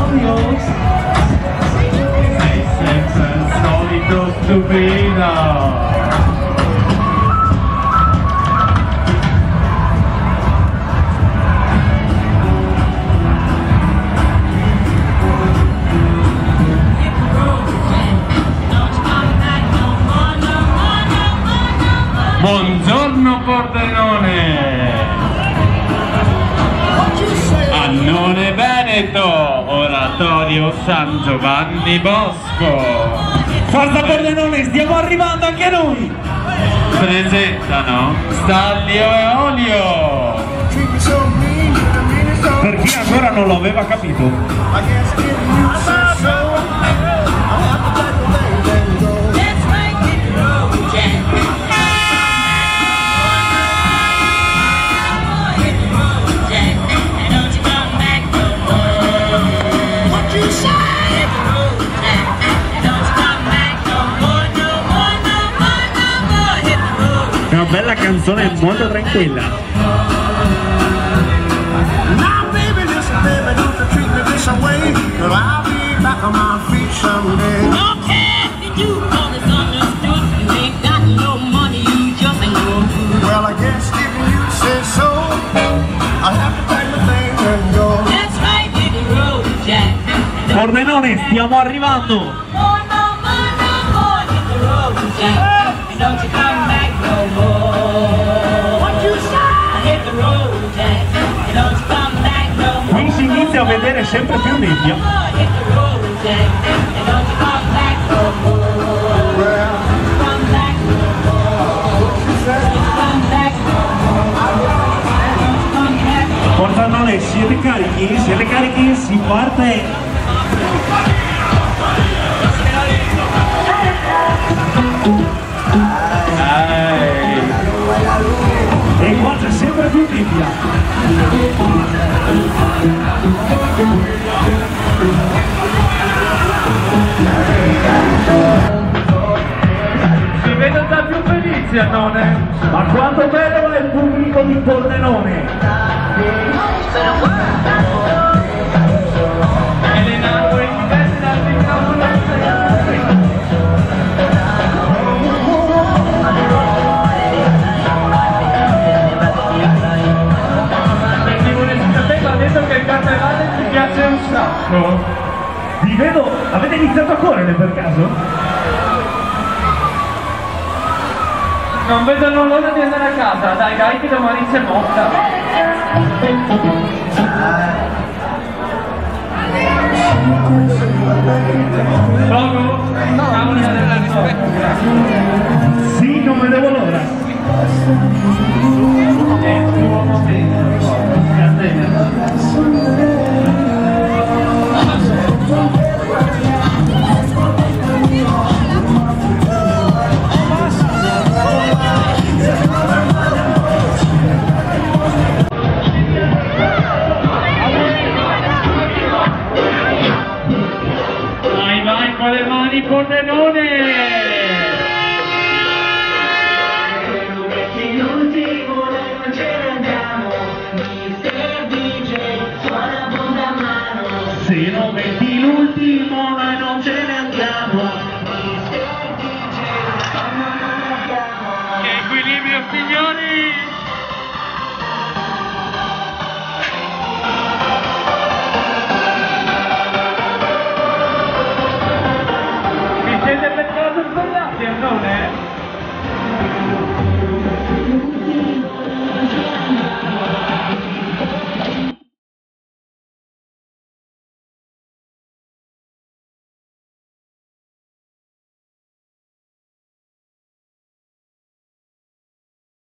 Claudio. Sei sempre il solito stupido. Buongiorno Pordenone! Annone Veneto, Oratorio San Giovanni Bosco. Forza Pordenone, stiamo arrivando anche noi! Presentano Stanlio e Olio. Per chi ancora non lo aveva capito. Una bella canzone molto tranquilla. Now baby, listen baby, don't you treat me this way, 'cause I'll be back on my feet someday. Okay, if you all is understood, you ain't got no money, you just ain't no good. Well, I guess if you say so, I have to pack my things and go. That's right, hit the road, Jack. Pordenone, stiamo arrivando! More, hit the road, Jack. And don't you come back no more. What you say? Hit the road, Jack. And don't you come back no more. Qui si inizia a vedere sempre più nebbia. Hit the road, Jack. And don't you come back no more. Come back no more. Come back no more. Come back. Pordenone, siete carichi? Siete carichi? Si parte! E qua c'è sempre più nebbia. Si vede da più felice Annone. Ma quanto bello è il pubblico di Pordenone! Elena, vuoi diversi dal microfono? Ha detto che il carnevale ti piace un sacco. Vi vedo, avete iniziato a correre per caso? Non vedono l'ora di andare a casa, dai che domani c'è motta. Poco? Cavoli della risposta. Sì, non vedevo l'ora. È il tuo momento. Vai con le mani Pordenone! Se non metti l'ultimo noi non ce ne